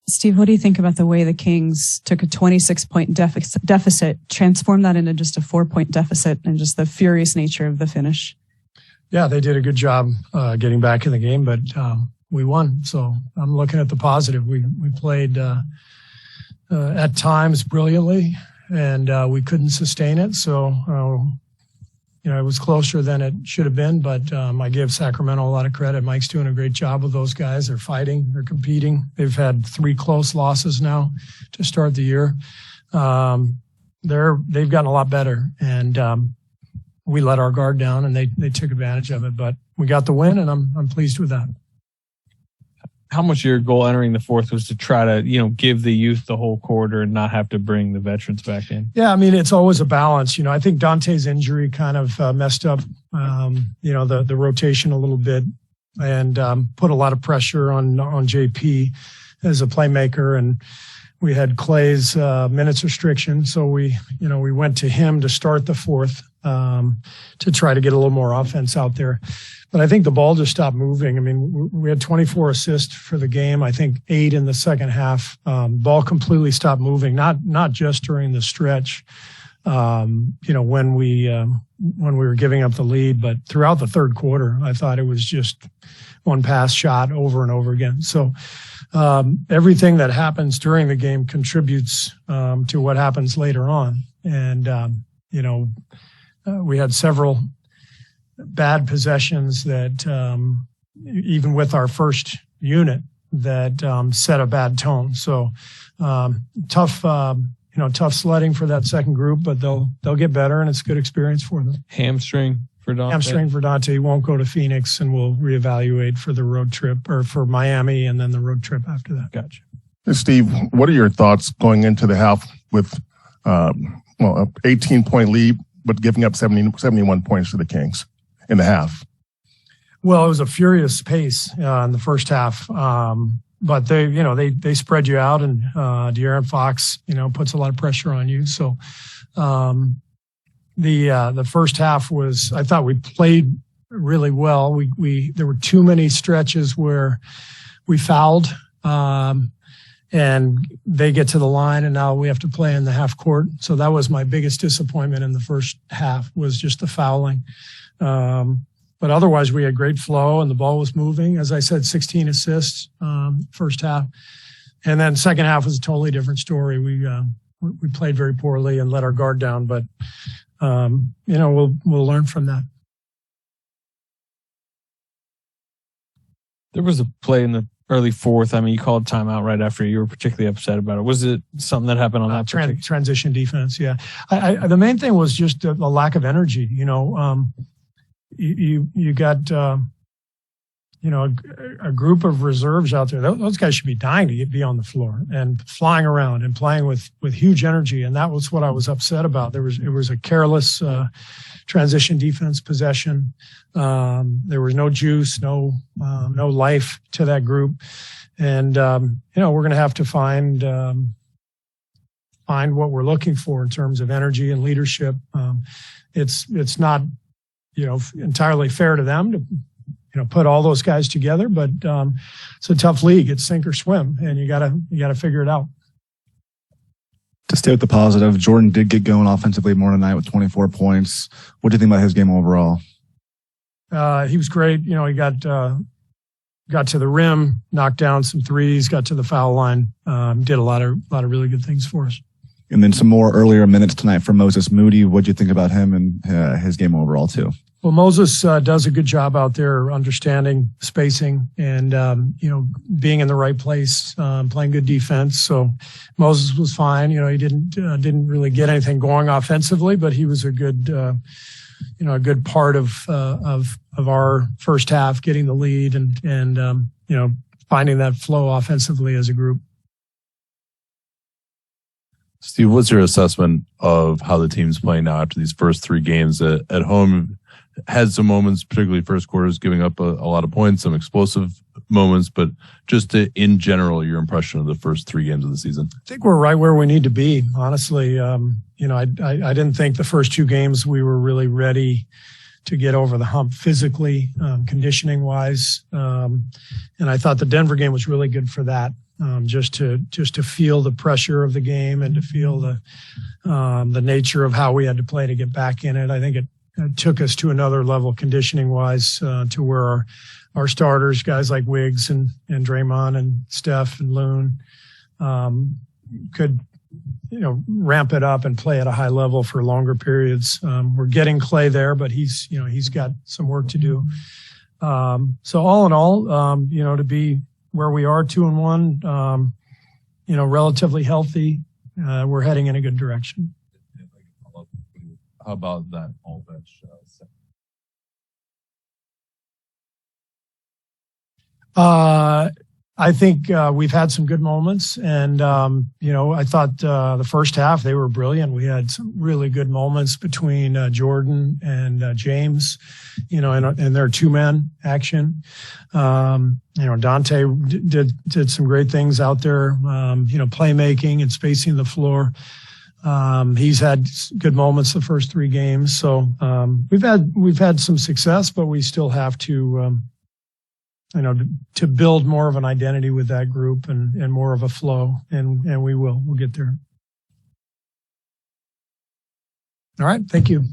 Steve, what do you think about the way the Kings took a 26-point deficit, transformed that into just a 4-point deficit, and just the furious nature of the finish? Yeah, they did a good job getting back in the game, but we won. So I'm looking at the positive. We played at times brilliantly, and we couldn't sustain it. So, it was closer than it should have been, but I give Sacramento a lot of credit. Mike's doing a great job with those guys. They're fighting, they're competing. They've had 3 close losses now to start the year. They've gotten a lot better, and we let our guard down, and they took advantage of it. But we got the win, and I'm pleased with that. How much of your goal entering the fourth was to try to, give the youth the whole quarter and not have to bring the veterans back in? Yeah, I mean, it's always a balance. I think Dante's injury kind of messed up, the rotation a little bit, and put a lot of pressure on JP as a playmaker. And we had Clay's minutes restriction, so we went to him to start the fourth to try to get a little more offense out there. But I think the ball just stopped moving. I mean, we had 24 assists for the game. I think 8 in the second half. Ball completely stopped moving. Not just during the stretch, when we were giving up the lead, but throughout the third quarter, I thought it was just one pass shot over and over again. So everything that happens during the game contributes to what happens later on. And we had several bad possessions that even with our first unit that set a bad tone. So tough sledding for that second group, but they'll get better, and it's a good experience for them. Hamstring for Dante. He won't go to Phoenix, and we'll reevaluate for the road trip, or for Miami, and then the road trip after that. Gotcha. Hey, Steve, what are your thoughts going into the half with an 18-point lead, but giving up 71 points to the Kings in the half? Well, it was a furious pace in the first half, but they spread you out, and De'Aaron Fox puts a lot of pressure on you. So the first half was, I thought we played really well. There were too many stretches where we fouled, and they get to the line, and now we have to play in the half court. So that was my biggest disappointment in the first half, was just the fouling. But otherwise, we had great flow, and the ball was moving. As I said, 16 assists first half. And then second half was a totally different story. We played very poorly and let our guard down, but we'll learn from that. There was a play in the early fourth. I mean, you called timeout right after. You were particularly upset about it. Was it something that happened on that transition defense? Yeah. The main thing was just the lack of energy. You got a group of reserves out there. Those guys should be dying to be on the floor and flying around and playing with huge energy. And that was what I was upset about. It was a careless transition defense possession. There was no juice, no life to that group. And we're going to have to find what we're looking for in terms of energy and leadership. It's not entirely fair to them to put all those guys together, but it's a tough league. It's sink or swim, and you gotta figure it out. To stay with the positive, Jordan did get going offensively more tonight with 24 points. What do you think about his game overall? He was great. He got to the rim, knocked down some threes, got to the foul line, did a lot of really good things for us. And then some more earlier minutes tonight for Moses Moody. What do you think about him and his game overall too? Well, Moses does a good job out there understanding spacing and, being in the right place, playing good defense. So Moses was fine. He didn't really get anything going offensively, but he was a good part of our first half, getting the lead and finding that flow offensively as a group. Steve, what's your assessment of how the team's playing now after these first 3 games at home? Had some moments, particularly first quarters, giving up a lot of points, some explosive moments, but just in general, your impression of the first 3 games of the season? I think we're right where we need to be, honestly. I didn't think the first 2 games we were really ready to get over the hump physically, conditioning wise. And I thought the Denver game was really good for that. Just to feel the pressure of the game and to feel the nature of how we had to play to get back in it. I think it took us to another level conditioning wise, to where our starters, guys like Wiggs and Draymond and Steph and Loon, could, ramp it up and play at a high level for longer periods. We're getting Clay there, but he's got some work to do. So all in all, to be where we are 2-1, relatively healthy, we're heading in a good direction. How about that all bench? I think we've had some good moments, and I thought the first half they were brilliant. We had some really good moments between Jordan and James, in their two-man action. Dante did some great things out there, playmaking and spacing the floor. He's had good moments the first 3 games, so we've had some success, but we still have to. To build more of an identity with that group and more of a flow, and we'll get there. All right. Thank you.